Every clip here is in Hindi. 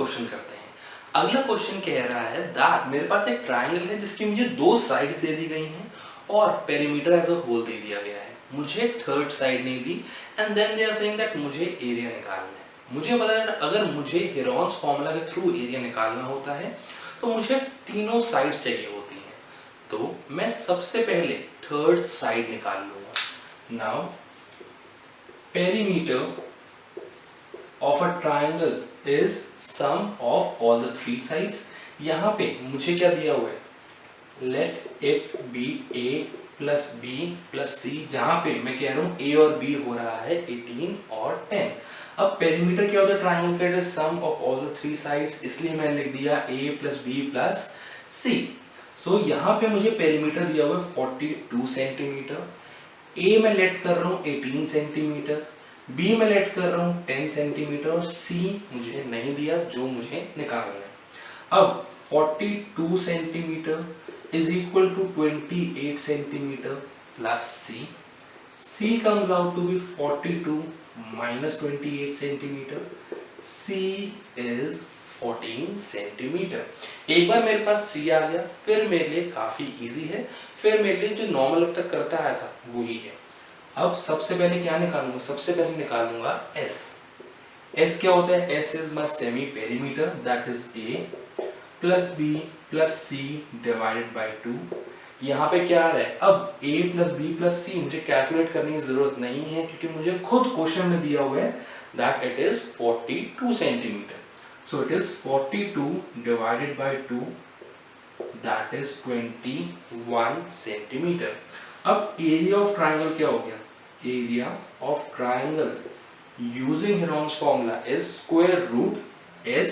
क्वेश्चन करते हैं। अगला क्वेश्चन कह रहा है दैट मेरे पास एक ट्राइंगल है जिसकी मुझे दो साइड्स दे दी गई हैं और पेरीमीटर एज अ होल दे दिया गया है, मुझे थर्ड साइड नहीं दी and then they are saying that मुझे एरिया निकालना है। मुझे पता है अगर मुझे हेरॉन्स फॉर्मूला के थ्रू एरिया निकालना होता है तो मुझे तीनों साइड्स चाहिए होती हैं, तो मैं सबसे पहले थर्ड साइड निकाल लूंगा। Now perimeter of a triangle is sum of all the three sides। यहाँ पे मुझे क्या दिया हुआ है, let it be a plus b plus c, जहाँ पे मैं कह रहा हूँ a और b हो रहा है 18 और 10। अब पेरीमीटर क्या होता है ट्राइंगल का, it is sum of all the three sides, इसलिए मैंने लिख दिया a plus b plus c। सो यहाँ पे मुझे पेरीमीटर दिया हुआ है 42 सेंटीमीटर, a मैं लेट कर रहा हूँ 18 सेंटीमीटर, B में लेट कर रहा हूँ 10 सेंटीमीटर और C मुझे नहीं दिया जो मुझे निकालना है। अब 42 centimetre is equal to 28 centimetre plus C comes out to be 42 minus 28 centimetre, C is 14 centimetre. एक बार मेरे पास C आ गया फिर मेरे लिए काफी इजी है, फिर मेरे लिए जो नॉर्मल अब तक करता आया था वही है। अब सबसे पहले क्या निकालूंगा, सबसे पहले निकालूंगा S क्या होता है, S is my semi perimeter that is A plus B plus C divided by 2। यहाँ पे क्या आ रहा है, अब A plus B plus C मुझे कैलकुलेट करने की जरूरत नहीं है क्योंकि मुझे खुद क्वेश्चन में दिया हुआ है that it is 42 centimetre. So it is 42 divided by 2 that is 21 centimetre. अब एरिया ऑफ ट्राइंगल क्या हो गया, area of triangle using Heron's formula is square root S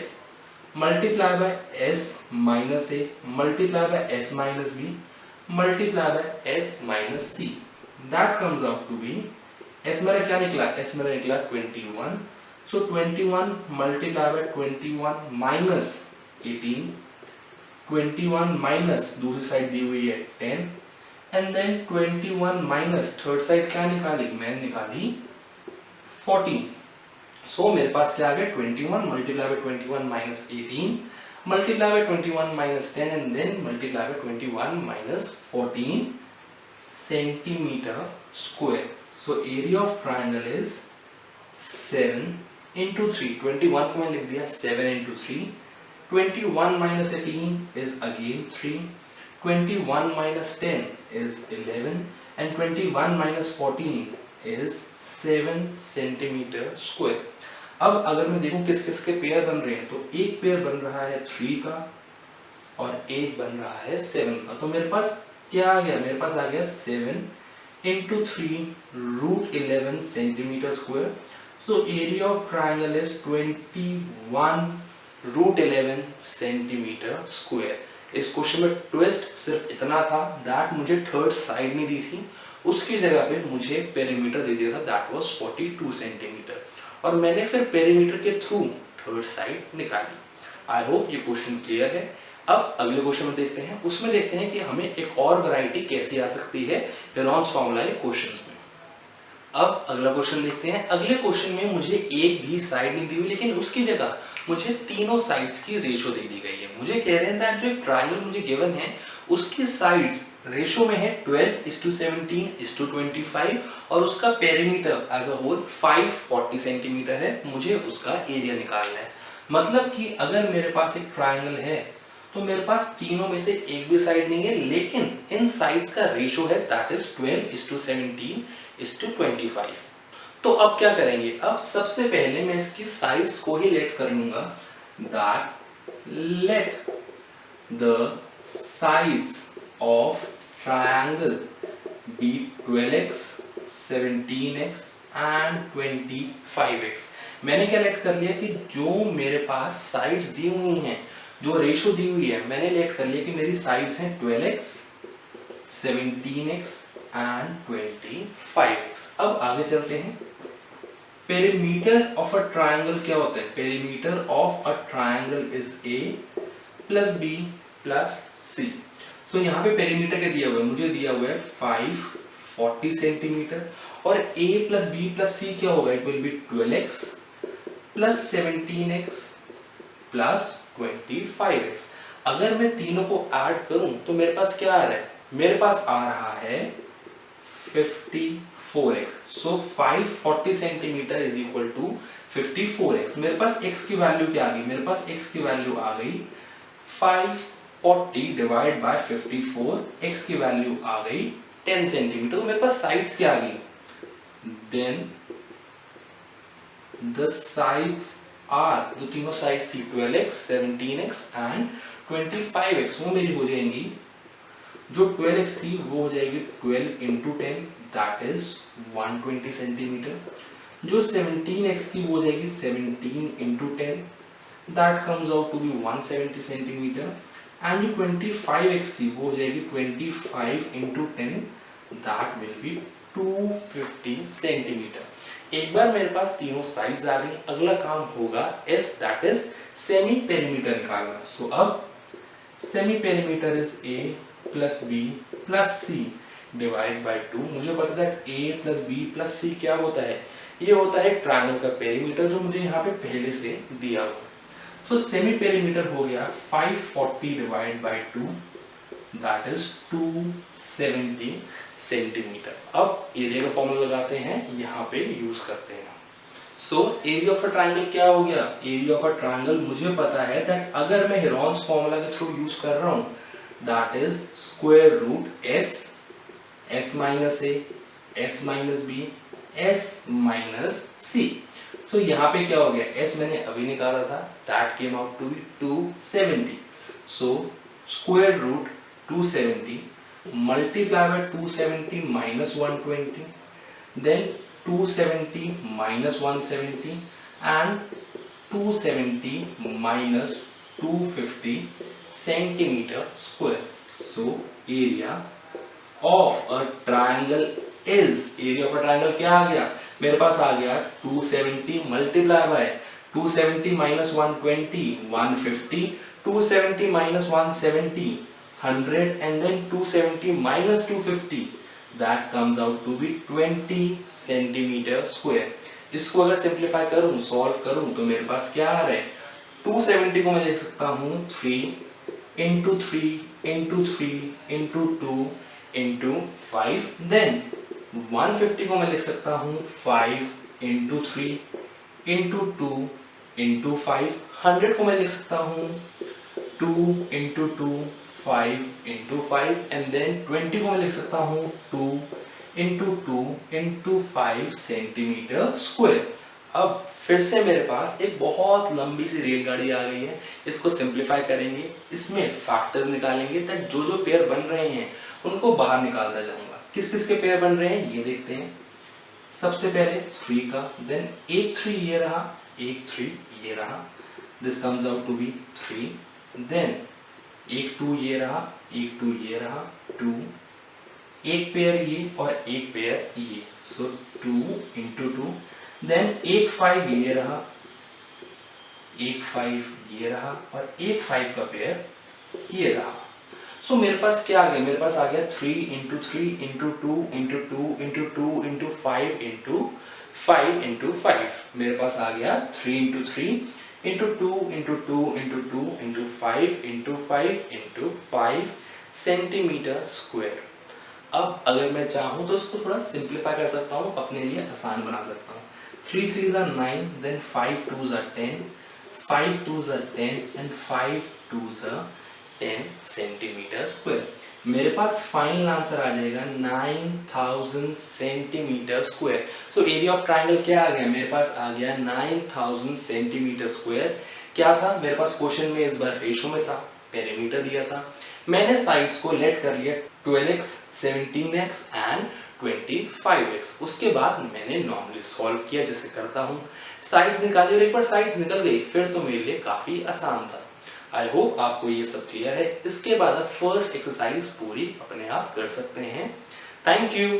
multiply by S minus A multiply by S minus B multiply by S minus C। That comes out to be, S मेरा क्या निकला, S मेरा निकला 21। So 21 multiply by 21 minus 18, 21 minus दूसरी साइड दी हुई है 10 and then 21 minus third side क्या निकाली, मैंने निकाली 14। सो मेरे पास क्या आ गया 21 multiply by 21 minus 18 multiply by 21 minus 10 and then multiply by 21 minus 14 centimetre square. So area of triangle is 7 into 3, 21 को मैंने लिख दिया 7 into 3, 21 minus 18 is again 3, 21 minus 10 is 11 and 21 minus 14 is 7 centimetre square. अब अगर मैं देखूं किस किस के पेयर बन रहे हैं तो एक पेयर बन रहा है 3 का और एक बन रहा है 7 का। तो मेरे पास क्या आ गया, मेरे पास आ गया 7 into 3 root 11 centimetre square. So area of triangle is 21 root 11 centimetre square. इस क्वेश्चन में ट्विस्ट सिर्फ इतना था दैट मुझे थर्ड साइड नहीं दी थी, उसकी जगह पे मुझे पेरीमीटर दे दिया था दैट वाज 42 सेंटीमीटर और मैंने फिर पेरीमीटर के थ्रू थर्ड साइड निकाली। आई होप ये क्वेश्चन क्लियर है। अब अगले क्वेश्चन में देखते हैं, उसमें देखते हैं कि हमें एक और वैरायटी कैसी आ सकती है हेरॉन्स फॉर्मूला के क्वेश्चंस में। अब अगला क्वेश्चन देखते हैं। अगले क्वेश्चन में मुझे एक भी साइड नहीं दी हुई लेकिन उसकी जगह मुझे तीनों साइड्स की रेशो दे दी गई है। मुझे कह रहे हैं दैट जो ट्रायंगल मुझे गिवन है उसकी साइड्स रेशो में है 12:17:25 और उसका perimeter as a whole 540 centimetre है। मुझे उसका एरिया निकालना है। मतलब कि अगर मेरे पास एक ट्रायंगल है तो मेरे पास तीनों में से एक भी साइड नहीं है लेकिन इन साइड्स का रेशो है दैट इज 12:17:25। तो अब क्या करेंगे, अब सबसे पहले मैं इसकी साइड्स को ही लेट कर लूंगा that let the sides of triangle be 12x 17x and 25x। मैंने क्या लेट कर लिया कि जो मेरे पास साइड्स दी हुई हैं, जो रेशो दी हुई है, मैंने लेट कर लिया कि मेरी साइड्स हैं 12x 17x एंड 25x। अब आगे चलते हैं। पेरीमीटर ऑफ अ ट्रायंगल क्या होता है, perimeter of a triangle is a plus b plus c। सो यहाँ पे पेरीमीटर क्या दिया हुआ है, मुझे दिया हुआ है 540 सेंटीमीटर और a plus b plus c क्या होगा, it will be 12x plus 17x plus 25x। अगर मैं तीनों को ऐड करूं तो मेरे पास क्या आ रहा है, मेरे पास आ रहा है 54x। So 540 centimetre is equal to 54x। मेरे पास x की वैल्यू क्या आ गई, मेरे पास x की वैल्यू आ गई 540 डिवाइड बाय 54, x की वैल्यू आ गई 10 सेंटीमीटर। तो मेरे पास साइड्स क्या आ गई, देन द साइड्स आर, जो तीनों साइड्स थी 12x, 17x एंड 25x, वो मेरी हो जाएंगी, जो 12x थी वो हो जाएगी 12 इंटू 10 दैट इज 120 सेंटीमीटर। जो 17x थी वो हो जाएगी 17 into 10 that comes out to be 170 centimetre. And जो 25x थी वो हो जाएगी 25 into 10 that will be 250 centimetre. एक बार मेरे पास तीनों साइड्स आ गई, अगला काम होगा S that is semi perimeter निकालना। सो अब semi perimeter is A plus B plus C divide by 2। मुझे पता है A plus B plus C क्या होता है, ये होता है ट्रायंगल का पेरीमीटर जो मुझे यहाँ पे पहले से दिया हुआ। सो सेमी पेरीमीटर हो गया 540 divide by 2 that is 270 centimetre. अब एरिया का फॉर्मूला लगाते हैं, यहाँ पे यूज करते हैं। सो एरिया ऑफ अ ट्रायंगल क्या हो गया, एरिया ऑफ अ ट्रायंगल मुझे पता है दैट अगर मैं हेरोन्स फॉर्मूला के थ्रू यूज कर रहा हूँ that is square root S, S minus A, S minus B, S minus C. So यहाँ पे क्या हो गया, एस मैंने अभी निकाला था that came out to be 270। So square root 270 multiply by 270 minus 120, then 270 minus 170 and 270 minus 250 centimeter square. So area of a triangle is, area of a triangle क्या आ गया, मेरे पास आ गया 270 multiply by 270 minus 120 150, 270 minus 170 100 and then 270 minus 250 that comes out to be 20 centimeter square। इसको अगर सिंप्लीफाई करूं, सॉल्व करूं तो मेरे पास क्या आ रहा है, 270 को मैं लिख सकता हूं 3 into 3 into 3 into 2 into 5, then 150 को मैं लिख सकता हूं 5 into 3 into 2 into 5, 100 को मैं लिख सकता हूं 2 into 2 5 into 5 and then 20 को मैं लिख सकता हूँ 2 into 2 into 5 सेंटीमीटर स्क्वायर। अब फिर से मेरे पास एक बहुत लंबी सी रेलगाड़ी आ गई है, इसको सिंप्लीफाई करेंगे, इसमें फैक्टर्स निकालेंगे तक जो जो पेयर बन रहे हैं उनको बाहर निकालता जाऊंगा। किस किस के पेयर बन रहे हैं ये देखते हैं। सबसे पहले 3 का, देन एक 3 ये रहा, एक 3 ये रहा, this comes out to be 3, then एक 2 ये रहा, एक 2 ये रहा, 2, एक पेयर ये और एक पेयर ये, सो 2 into 2, देन एक 5 ये रहा, एक 5 ये रहा और एक 5 का पेयर ये रहा। सो मेरे पास क्या आ गया, मेरे पास आ गया 3 into 3 into 2 into 2 into 2 into 5 into 5 into 5, मेरे पास आ गया 3 into 3 into 2 into 2 into 2 into 5 into 5 into 5 centimetre square. अब अगर मैं चाहूँ तो इसको थोड़ा सिंप्लीफाई कर सकता हूँ, अपने लिए आसान बना सकता हूँ। 3 3s are 9, then 5 2s are 10, 5 2s are 10 and 5 2s are 10 centimetre square. मेरे पास फाइनल आंसर आ जाएगा 9000 centimetre square. So area of triangle क्या आ गया, मेरे पास आ गया 9000 सेंटीमीटर स्क्वायर। क्या था मेरे पास क्वेश्चन में, इस बार रेशो में था, पेरीमीटर दिया था, मैंने साइड्स को लेट कर लिया 12x, 17x एंड 25x। उसके बाद मैंने नॉर्मली सॉल्व किया जैसे करता हूँ, साइड्स निकाली और एक बार साइड्स निकल गई फिर तो मेरे लिए काफी आसान था। आई होप आपको ये सब क्लियर है। इसके बाद आप फर्स्ट एक्सरसाइज पूरी अपने आप कर सकते हैं। Thank you.